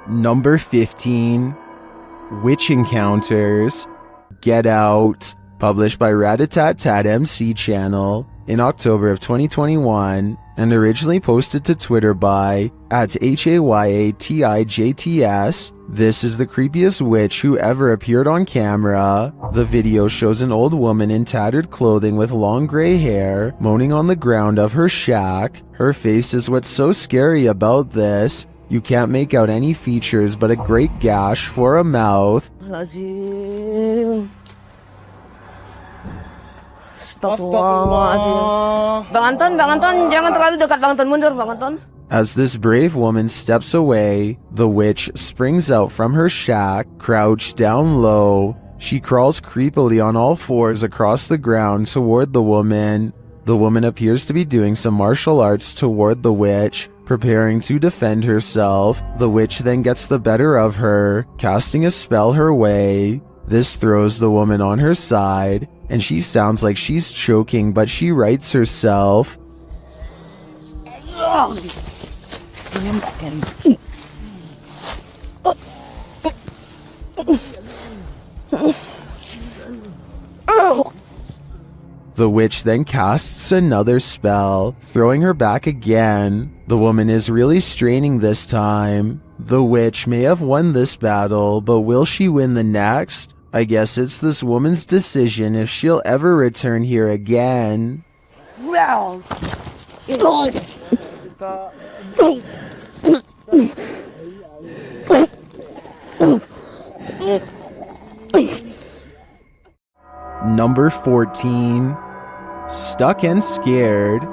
Number 15. Witch Encounters. Get Out. Published by Ratatat MC channel in October of 2021 and originally posted to Twitter by @HAYATIJTS. This is the creepiest witch who ever appeared on camera. The video shows an old woman in tattered clothing with long gray hair moaning on the ground of her shack. Her face is what's so scary about this. You can't make out any features but a great gash for a mouth. Bang Anton, jangan terlalu dekat Bang Anton, mundur Bang Anton. As this brave woman steps away, the witch springs out from her shack, crouched down low. She crawls creepily on all fours across the ground toward the woman. The woman appears to be doing some martial arts toward the witch, preparing to defend herself. The witch then gets the better of her, casting a spell her way. This throws the woman on her side, and she sounds like she's choking, but she rights herself. The witch then casts another spell, throwing her back again. The woman is really straining this time. The witch may have won this battle, but will she win the next? I guess it's this woman's decision if she'll ever return here again. Number 14. Stuck and Scared.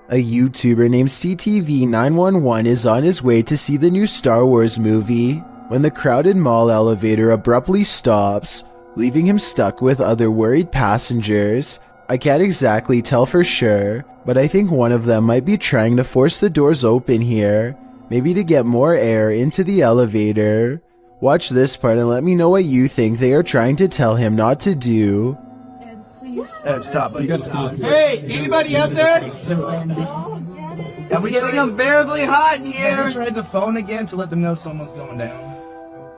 A YouTuber named CTV911 is on his way to see the new Star Wars movie when the crowded mall elevator abruptly stops, leaving him stuck with other worried passengers. I can't exactly tell for sure, but I think one of them might be trying to force the doors open here, maybe to get more air into the elevator. Watch this part and let me know what you think they are trying to tell him not to do. Stop. Hey, anybody out there? It's getting unbearably hot in here. Have you tried the phone again to let them know someone's going down?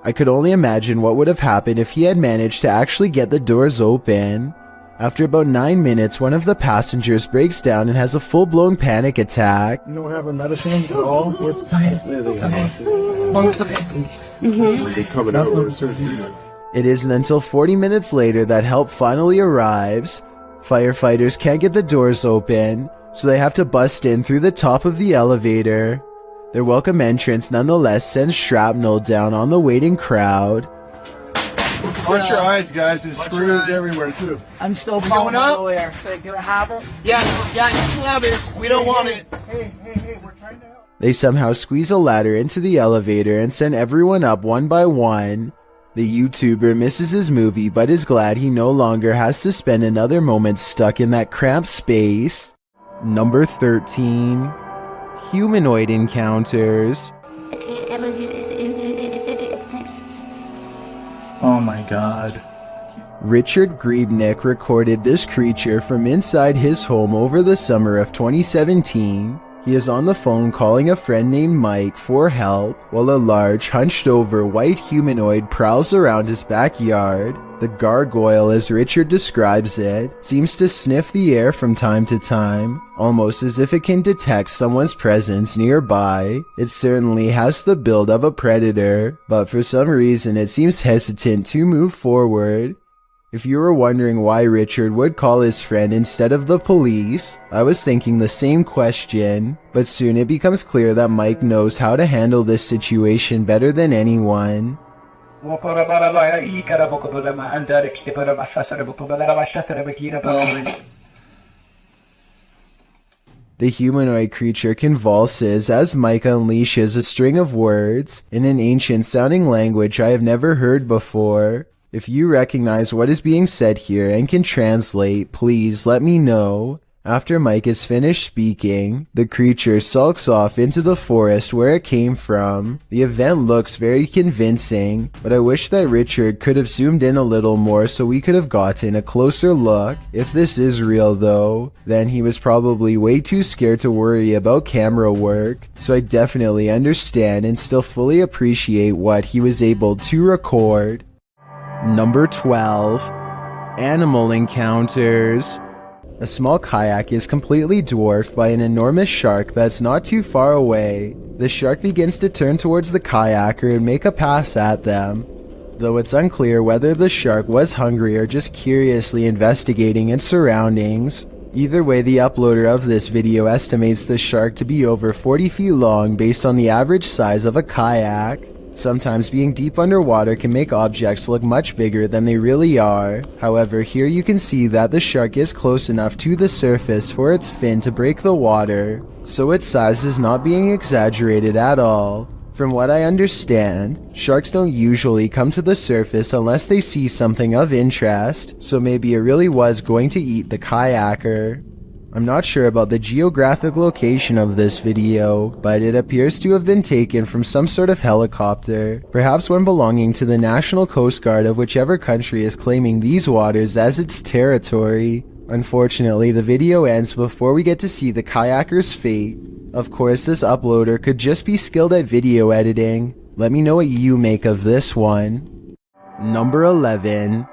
I could only imagine what would have happened if he had managed to actually get the doors open. After about 9 minutes, one of the passengers breaks down and has a full-blown panic attack. You don't have a medicine at all? It isn't until 40 minutes later that help finally arrives. Firefighters can't get the doors open, so they have to bust in through the top of the elevator. Their welcome entrance nonetheless sends shrapnel down on the waiting crowd. Watch your eyes, guys. There's screws everywhere, too. I'm still falling up? nowhere. Can I have it? Yeah, you can have it. We don't want it. Hey, we're trying to help. They somehow squeeze a ladder into the elevator and send everyone up one by one. The YouTuber misses his movie but is glad he no longer has to spend another moment stuck in that cramped space. Number 13. Humanoid Encounters. Oh my god. Richard Griebnick recorded this creature from inside his home over the summer of 2017. He is on the phone calling a friend named Mike for help while a large, hunched-over white humanoid prowls around his backyard. The gargoyle, as Richard describes it, seems to sniff the air from time to time, almost as if it can detect someone's presence nearby. It certainly has the build of a predator, but for some reason it seems hesitant to move forward. If you were wondering why Richard would call his friend instead of the police, I was thinking the same question, but soon it becomes clear that Mike knows how to handle this situation better than anyone. The humanoid creature convulses as Mike unleashes a string of words in an ancient-sounding language I have never heard before. If you recognize what is being said here and can translate, please let me know. After Mike is finished speaking, the creature sulks off into the forest where it came from. The event looks very convincing, but I wish that Richard could have zoomed in a little more so we could have gotten a closer look. If this is real though, then he was probably way too scared to worry about camera work, so I definitely understand and still fully appreciate what he was able to record. Number 12. Animal encounters. A small kayak is completely dwarfed by an enormous shark that's not too far away. The shark begins to turn towards the kayaker and make a pass at them, though it's unclear whether the shark was hungry or just curiously investigating its surroundings. Either way, the uploader of this video estimates the shark to be over 40 feet long based on the average size of a kayak. Sometimes being deep underwater can make objects look much bigger than they really are. However, here you can see that the shark is close enough to the surface for its fin to break the water, so its size is not being exaggerated at all. From what I understand, sharks don't usually come to the surface unless they see something of interest, so maybe it really was going to eat the kayaker. I'm not sure about the geographic location of this video, but it appears to have been taken from some sort of helicopter, perhaps one belonging to the National Coast Guard of whichever country is claiming these waters as its territory. Unfortunately, the video ends before we get to see the kayaker's fate. Of course, this uploader could just be skilled at video editing. Let me know what you make of this one. Number 11.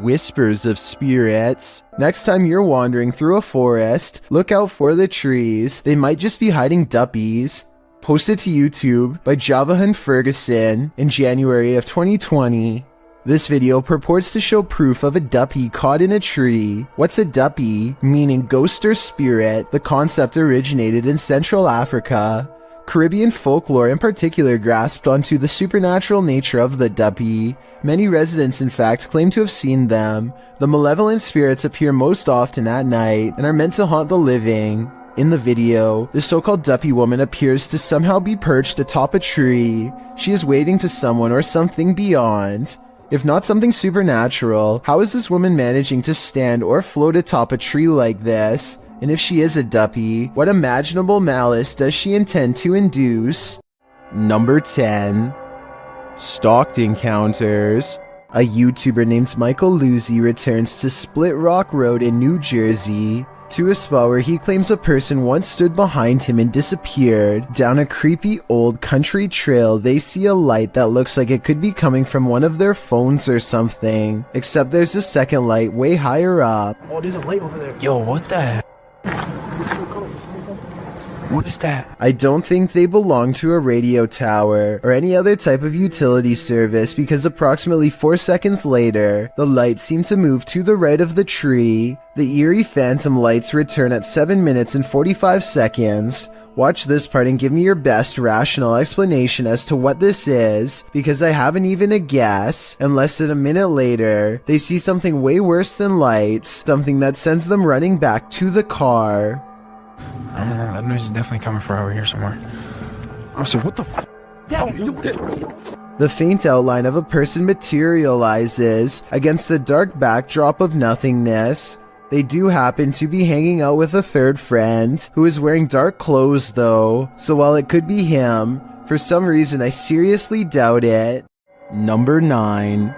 Whispers of spirits. Next time you're wandering through a forest, look out for the trees. They might just be hiding duppies. Posted to YouTube by Javahan Ferguson in January of 2020. This video purports to show proof of a duppy caught in a tree. What's a duppy? Meaning ghost or spirit. The concept originated in Central Africa. Caribbean folklore in particular grasped onto the supernatural nature of the duppy. Many residents in fact claim to have seen them. The malevolent spirits appear most often at night and are meant to haunt the living. In the video, the so-called duppy woman appears to somehow be perched atop a tree. She is waving to someone or something beyond. If not something supernatural, how is this woman managing to stand or float atop a tree like this? And if she is a duppy, what imaginable malice does she intend to induce? Number 10. Stalked encounters. A YouTuber named Michael Luzzi returns to Split Rock Road in New Jersey, to a spot where he claims a person once stood behind him and disappeared. Down a creepy old country trail, they see a light that looks like it could be coming from one of their phones or something, except there's a second light way higher up. Oh, there's a light over there. Yo, what the heck? What is that? I don't think they belong to a radio tower or any other type of utility service, because approximately 4 seconds later, the lights seem to move to the right of the tree. The eerie phantom lights return at 7 minutes and 45 seconds. Watch this part and give me your best rational explanation as to what this is, because I haven't even a guess. And less than a minute later, they see something way worse than lights, something that sends them running back to the car. I don't know, that noise is definitely coming from over here somewhere. Oh, so what the f? The faint outline of a person materializes against the dark backdrop of nothingness. They do happen to be hanging out with a third friend, who is wearing dark clothes though, so while it could be him, for some reason I seriously doubt it. Number 9.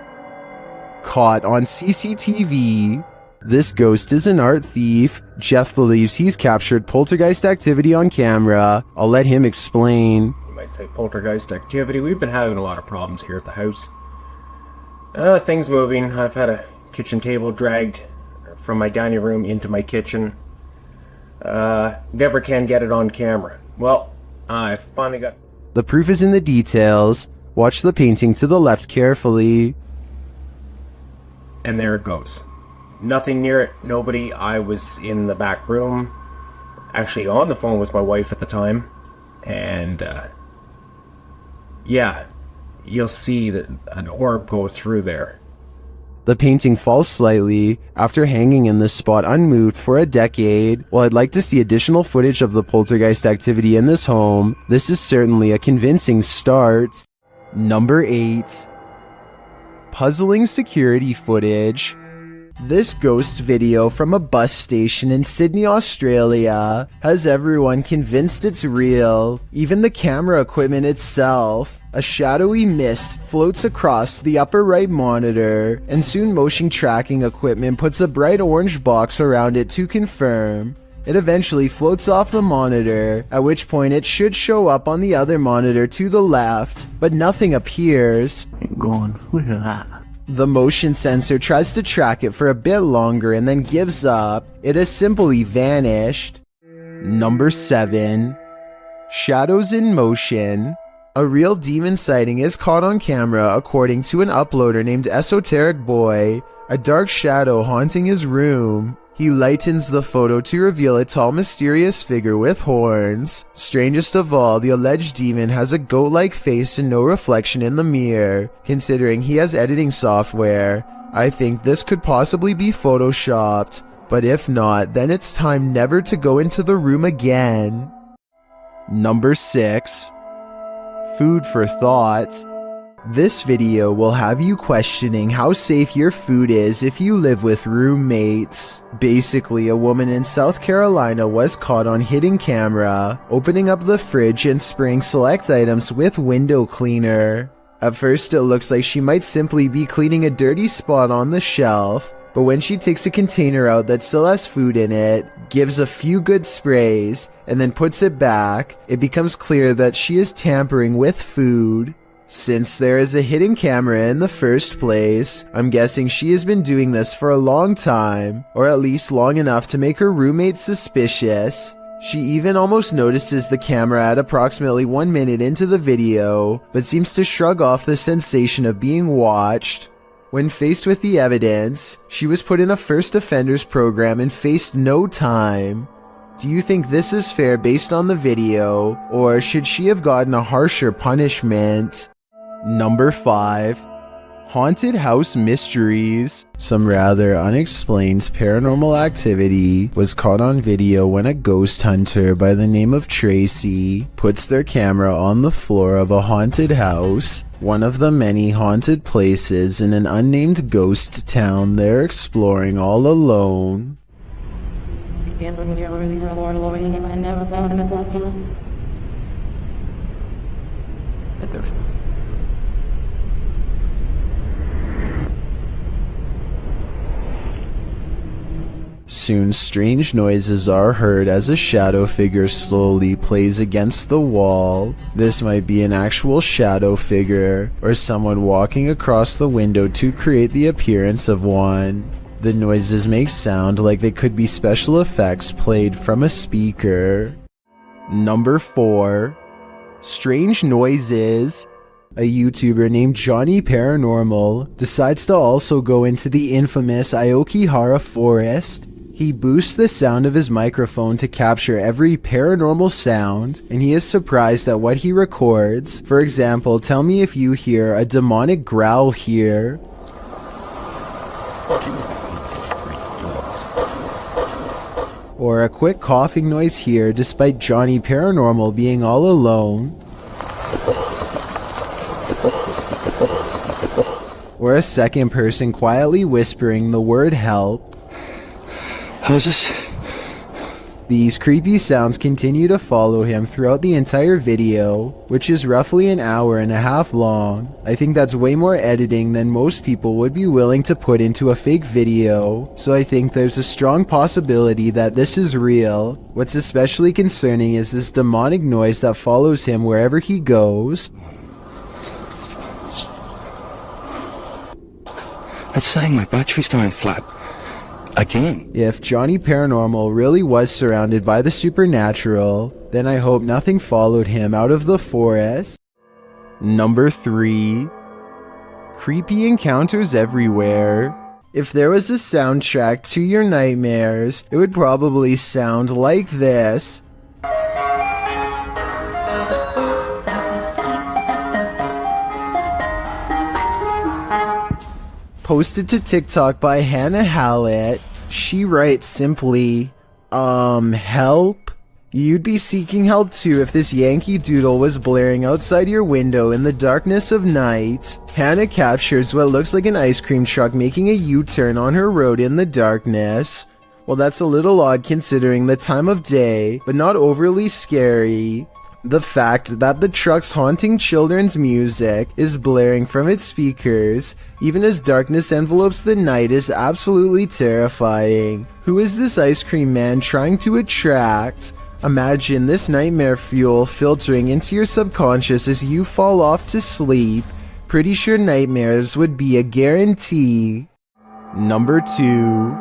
Caught on CCTV. This ghost is an art thief. Jeff believes he's captured poltergeist activity on camera. I'll let him explain. You might say poltergeist activity. We've been having a lot of problems here at the house. Things moving. I've had a kitchen table dragged from my dining room into my kitchen. Never can get it on camera. Well, I finally got... The proof is in the details. Watch the painting to the left carefully. And there it goes. Nothing near it, nobody. I was in the back room, actually on the phone with my wife at the time, and yeah, you'll see that an orb go through there. The painting falls slightly after hanging in this spot unmoved for a decade. While I'd like to see additional footage of the poltergeist activity in this home, this is certainly a convincing start. Number 8. Puzzling security footage. This ghost video from a bus station in Sydney, Australia has everyone convinced it's real, even the camera equipment itself. A shadowy mist floats across the upper right monitor, and soon motion tracking equipment puts a bright orange box around it to confirm. It eventually floats off the monitor, at which point it should show up on the other monitor to the left, but nothing appears. The motion sensor tries to track it for a bit longer and then gives up. It has simply vanished. Number 7. Shadows in motion. A real demon sighting is caught on camera according to an uploader named Esoteric Boy, a dark shadow haunting his room. He lightens the photo to reveal a tall mysterious figure with horns. Strangest of all, the alleged demon has a goat-like face and no reflection in the mirror. Considering he has editing software, I think this could possibly be photoshopped. But if not, then it's time never to go into the room again. Number 6. Food for thought. This video will have you questioning how safe your food is if you live with roommates. Basically, a woman in South Carolina was caught on hidden camera, opening up the fridge and spraying select items with window cleaner. At first it looks like she might simply be cleaning a dirty spot on the shelf, but when she takes a container out that still has food in it, gives a few good sprays, and then puts it back, it becomes clear that she is tampering with food. Since there is a hidden camera in the first place, I'm guessing she has been doing this for a long time, or at least long enough to make her roommates suspicious. She even almost notices the camera at approximately 1 minute into the video, but seems to shrug off the sensation of being watched. When faced with the evidence, she was put in a first offenders program and faced no time. Do you think this is fair based on the video, or should she have gotten a harsher punishment? Number 5. Haunted house mysteries. Some rather unexplained paranormal activity was caught on video when a ghost hunter by the name of Tracy puts their camera on the floor of a haunted house, one of the many haunted places in an unnamed ghost town they're exploring all alone. Soon strange noises are heard as a shadow figure slowly plays against the wall. This might be an actual shadow figure, or someone walking across the window to create the appearance of one. The noises make sound like they could be special effects played from a speaker. Number 4. Strange noises. A YouTuber named Johnny Paranormal decides to also go into the infamous Aokihara forest. He boosts the sound of his microphone to capture every paranormal sound, and he is surprised at what he records. For example, tell me if you hear a demonic growl here, or a quick coughing noise here despite Johnny Paranormal being all alone, or a second person quietly whispering the word help. How's this? These creepy sounds continue to follow him throughout the entire video, which is roughly an hour and a half long. I think that's way more editing than most people would be willing to put into a fake video, so I think there's a strong possibility that this is real. What's especially concerning is this demonic noise that follows him wherever he goes. It's saying my battery's going flat. Again. If Johnny Paranormal really was surrounded by the supernatural, then I hope nothing followed him out of the forest. Number 3. Creepy encounters everywhere. If there was a soundtrack to your nightmares, it would probably sound like this. Posted to TikTok by Hannah Hallett. She writes simply, help? You'd be seeking help too if this Yankee Doodle was blaring outside your window in the darkness of night. Hannah captures what looks like an ice cream truck making a U-turn on her road in the darkness. Well, that's a little odd considering the time of day, but not overly scary. The fact that the truck's haunting children's music is blaring from its speakers, even as darkness envelopes the night, is absolutely terrifying. Who is this ice cream man trying to attract? Imagine this nightmare fuel filtering into your subconscious as you fall off to sleep. Pretty sure nightmares would be a guarantee. Number 2.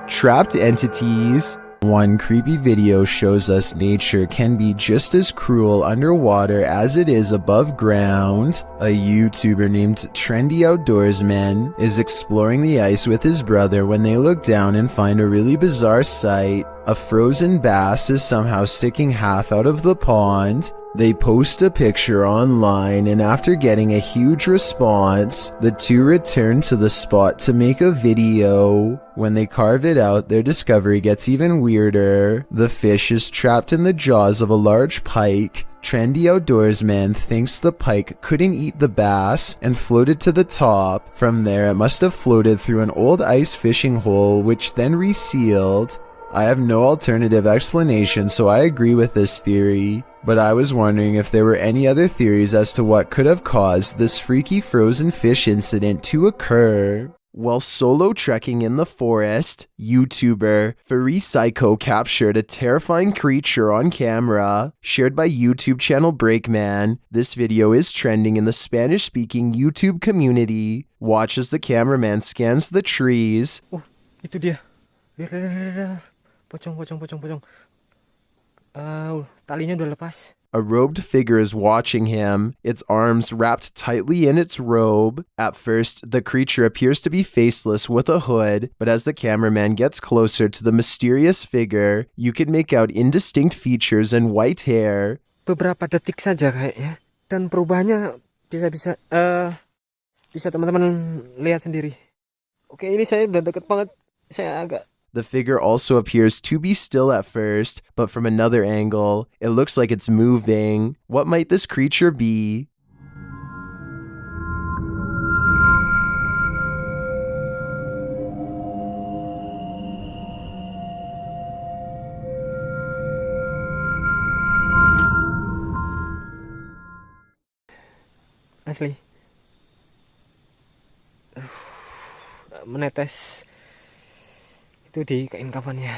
Trapped entities. One creepy video shows us nature can be just as cruel underwater as it is above ground. A YouTuber named Trendy Outdoorsman is exploring the ice with his brother when they look down and find a really bizarre sight. A frozen bass is somehow sticking half out of the pond. They post a picture online, and after getting a huge response, the two return to the spot to make a video. When they carve it out, their discovery gets even weirder. The fish is trapped in the jaws of a large pike. Trendy Outdoorsman thinks the pike couldn't eat the bass and floated to the top. From there, it must have floated through an old ice fishing hole, which then resealed. I have no alternative explanation, so I agree with this theory, but I was wondering if there were any other theories as to what could have caused this freaky frozen fish incident to occur. While solo trekking in the forest, YouTuber Furry Psycho captured a terrifying creature on camera. Shared by YouTube channel Breakman, this video is trending in the Spanish-speaking YouTube community. Watch as the cameraman scans the trees. Oh, itu dia. Lihat. Pocong. Talinya udah lepas. A robed figure is watching him, its arms wrapped tightly in its robe. At first, the creature appears to be faceless with a hood, but as the cameraman gets closer to the mysterious figure, you can make out indistinct features and white hair. Beberapa detik saja kayaknya, dan perubahannya bisa teman-teman lihat sendiri. Oke, ini saya udah deket banget, saya agak. The figure also appears to be still at first, but from another angle, it looks like it's moving. What might this creature be? Asli. Menetes. Itu di kain kafannya.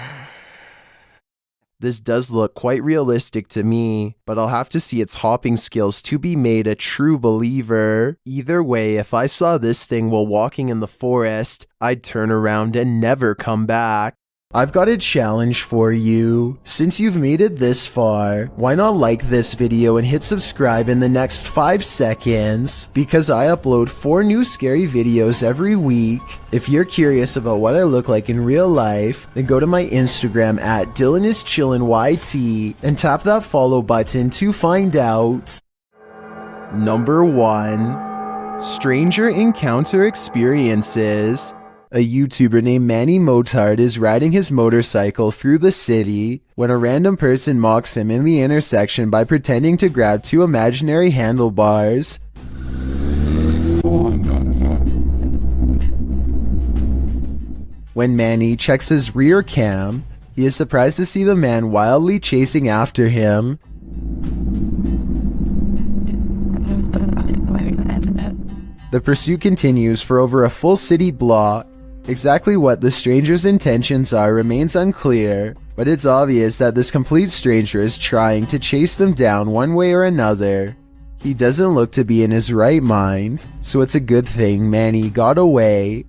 This does look quite realistic to me, but I'll have to see its hopping skills to be made a true believer. Either way, if I saw this thing while walking in the forest, I'd turn around and never come back. I've got a challenge for you. Since you've made it this far, why not like this video and hit subscribe in the next 5 seconds? Because I upload 4 new scary videos every week. If you're curious about what I look like in real life, then go to my Instagram at DylanIsChillinYT and tap that follow button to find out. Number 1. Stranger Encounter Experiences. A YouTuber named Manny Motard is riding his motorcycle through the city when a random person mocks him in the intersection by pretending to grab 2 imaginary handlebars. When Manny checks his rear cam, he is surprised to see the man wildly chasing after him. The pursuit continues for over a full city block. Exactly what the stranger's intentions are remains unclear, but it's obvious that this complete stranger is trying to chase them down one way or another. He doesn't look to be in his right mind, so it's a good thing Manny got away.